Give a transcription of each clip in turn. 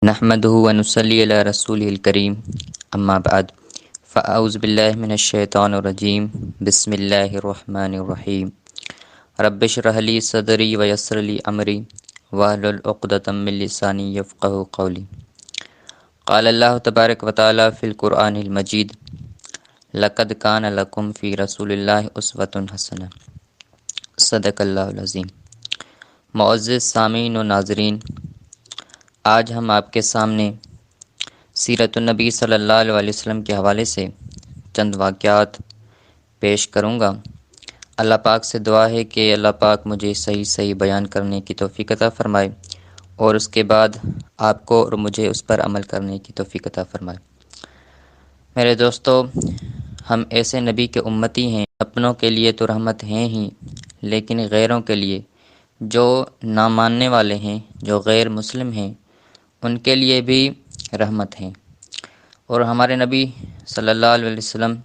نحمده ونصلي على رسوله الكريم اما بعد فاعوذ بالله من الشیطان الرجیم بسم اللہ الرحمن الرحیم رب اشرح لي صدری ويسر لي امری واحلل عقدۃ من لسانی یفقهوا قولی قال اللہ تبارک وتعالی فی القرآن المجید لقد کان لکم فی رسول اللہ اسوۃ حسنہ صدق اللہ العظیم۔ معزز سامعین و ناظرین، آج ہم آپ کے سامنے سیرت النبی صلی اللہ علیہ وسلم کے حوالے سے چند واقعات پیش کروں گا۔ اللہ پاک سے دعا ہے کہ اللہ پاک مجھے صحیح بیان کرنے کی توفیق عطا فرمائے اور اس کے بعد آپ کو اور مجھے اس پر عمل کرنے کی توفیق عطا فرمائے۔ میرے دوستو، ہم ایسے نبی کے امتی ہیں، اپنوں کے لیے تو رحمت ہیں ہی، لیکن غیروں کے لیے، جو نہ ماننے والے ہیں، جو غیر مسلم ہیں، ان کے لیے بھی رحمت ہیں۔ اور ہمارے نبی صلی اللہ علیہ وسلم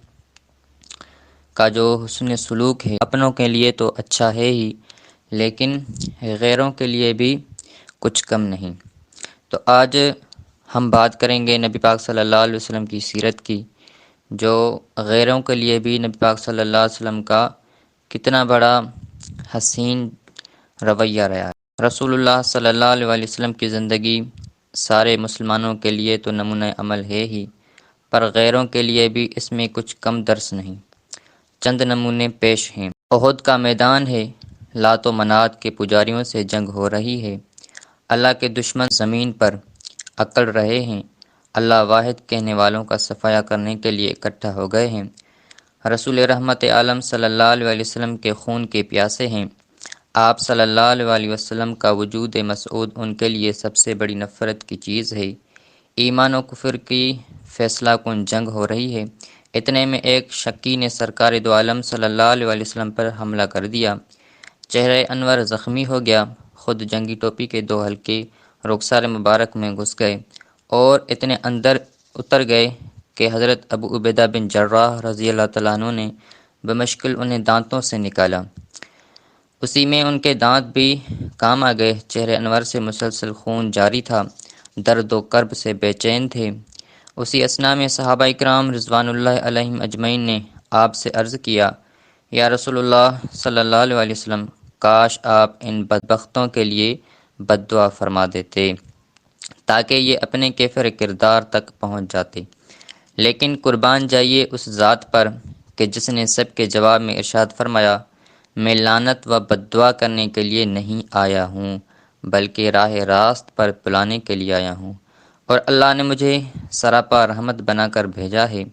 کا جو حسن سلوک ہے اپنوں کے لیے تو اچھا ہے ہی، لیکن غیروں کے لیے بھی کچھ کم نہیں۔ تو آج ہم بات کریں گے نبی پاک صلی اللہ علیہ وسلم کی سیرت کی، جو غیروں کے لیے بھی نبی پاک صلی اللہ علیہ وسلم کا کتنا بڑا حسین رویہ رہا ہے۔ رسول اللہ صلی اللہ علیہ وسلم کی زندگی سارے مسلمانوں کے لیے تو نمونہ عمل ہے ہی، پر غیروں کے لیے بھی اس میں کچھ کم درس نہیں۔ چند نمونے پیش ہیں۔ احد کا میدان ہے، لات و منات کے پجاریوں سے جنگ ہو رہی ہے، اللہ کے دشمن زمین پر اکڑ رہے ہیں، اللہ واحد کہنے والوں کا صفایا کرنے کے لیے اکٹھا ہو گئے ہیں، رسول رحمت عالم صلی اللہ علیہ وسلم کے خون کے پیاسے ہیں، آپ صلی اللہ علیہ وسلم کا وجود مسعود ان کے لیے سب سے بڑی نفرت کی چیز ہے، ایمان و کفر کی فیصلہ کن جنگ ہو رہی ہے۔ اتنے میں ایک شکی نے سرکار دو عالم صلی اللہ علیہ وسلم پر حملہ کر دیا، چہرہ انور زخمی ہو گیا، خود جنگی ٹوپی کے دو حلقے رخسار مبارک میں گھس گئے اور اتنے اندر اتر گئے کہ حضرت ابو عبیدہ بن جراح رضی اللہ تعالیٰ عنہ نے بمشکل انہیں دانتوں سے نکالا، اسی میں ان کے دانت بھی کام آ گئے۔ چہرے انور سے مسلسل خون جاری تھا، درد و کرب سے بے چین تھے۔ اسی اثناء میں صحابہ کرام رضوان اللہ علیہم اجمعین نے آپ سے عرض کیا، یا رسول اللہ صلی اللہ علیہ وسلم، کاش آپ ان بدبختوں کے لیے بد دعا فرما دیتے تاکہ یہ اپنے کیفر کردار تک پہنچ جاتے، لیکن قربان جائیے اس ذات پر کہ جس نے سب کے جواب میں ارشاد فرمایا، میں لعنت و بد دعا کرنے کے لیے نہیں آیا ہوں بلکہ راہ راست پر بلانے کے لیے آیا ہوں، اور اللہ نے مجھے سراپا رحمت بنا کر بھیجا ہے۔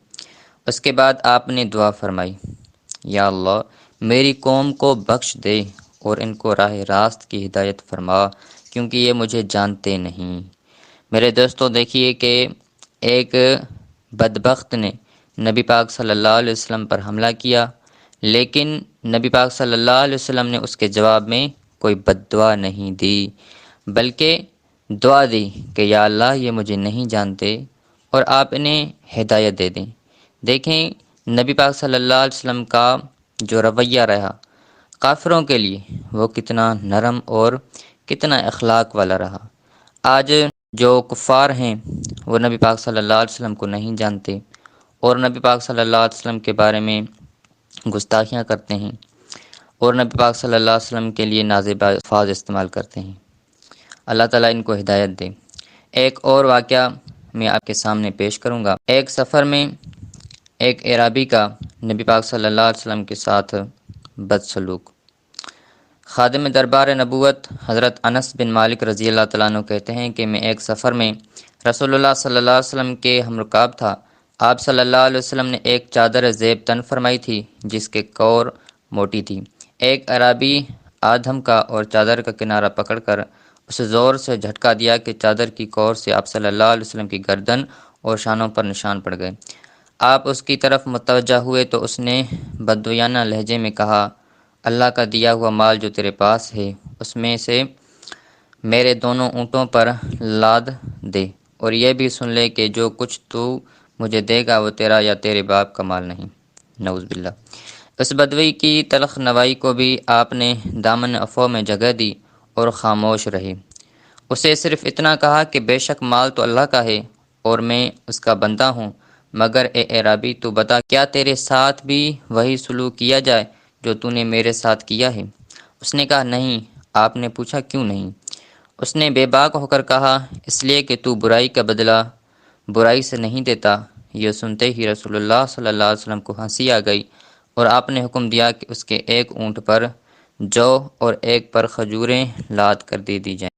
اس کے بعد آپ نے دعا فرمائی، یا اللہ میری قوم کو بخش دے اور ان کو راہ راست کی ہدایت فرما، کیونکہ یہ مجھے جانتے نہیں۔ میرے دوستو، دیکھیے کہ ایک بدبخت نے نبی پاک صلی اللہ علیہ وسلم پر حملہ کیا، لیکن نبی پاک صلی اللہ علیہ وسلم نے اس کے جواب میں کوئی بد دعا نہیں دی، بلکہ دعا دی کہ یا اللہ یہ مجھے نہیں جانتے اور آپ انہیں ہدایت دے دیں۔ دیکھیں نبی پاک صلی اللہ علیہ وسلم کا جو رویہ رہا کافروں کے لیے، وہ کتنا نرم اور کتنا اخلاق والا رہا۔ آج جو کفار ہیں وہ نبی پاک صلی اللہ علیہ وسلم کو نہیں جانتے اور نبی پاک صلی اللہ علیہ وسلم کے بارے میں گستاخیاں کرتے ہیں اور نبی پاک صلی اللہ علیہ وسلم کے لیے نازیبا الفاظ استعمال کرتے ہیں۔ اللہ تعالیٰ ان کو ہدایت دے۔ ایک اور واقعہ میں آپ کے سامنے پیش کروں گا۔ ایک سفر میں ایک اعرابی کا نبی پاک صلی اللہ علیہ وسلم کے ساتھ بد سلوک۔ خادم دربار نبوت حضرت انس بن مالک رضی اللہ تعالیٰ عنہ کہتے ہیں کہ میں ایک سفر میں رسول اللہ صلی اللہ علیہ وسلم کے ہمرکاب تھا۔ آپ صلی اللہ علیہ وسلم نے ایک چادر زیب تن فرمائی تھی جس کے کور موٹی تھی۔ ایک اعرابی آدھم کا اور چادر کا کنارہ پکڑ کر اسے زور سے جھٹکا دیا کہ چادر کی کور سے آپ صلی اللہ علیہ وسلم کی گردن اور شانوں پر نشان پڑ گئے۔ آپ اس کی طرف متوجہ ہوئے تو اس نے بدگویانہ لہجے میں کہا، اللہ کا دیا ہوا مال جو تیرے پاس ہے اس میں سے میرے دونوں اونٹوں پر لاد دے، اور یہ بھی سن لے کہ جو کچھ تو مجھے دے گا وہ تیرا یا تیرے باپ کا مال نہیں۔ نعوذ باللہ۔ اس بدوی کی تلخ نوائی کو بھی آپ نے دامن عفو میں جگہ دی اور خاموش رہے۔ اسے صرف اتنا کہا کہ بے شک مال تو اللہ کا ہے اور میں اس کا بندہ ہوں، مگر اے اعرابی تو بتا کیا تیرے ساتھ بھی وہی سلوک کیا جائے جو تو نے میرے ساتھ کیا ہے؟ اس نے کہا نہیں۔ آپ نے پوچھا کیوں نہیں؟ اس نے بے باک ہو کر کہا اس لیے کہ تو برائی کا بدلہ برائی سے نہیں دیتا۔ یہ سنتے ہی رسول اللہ صلی اللہ علیہ وسلم کو ہنسی آ گئی اور آپ نے حکم دیا کہ اس کے ایک اونٹ پر جو اور ایک پر کھجوریں لاد کر دے دی جائیں۔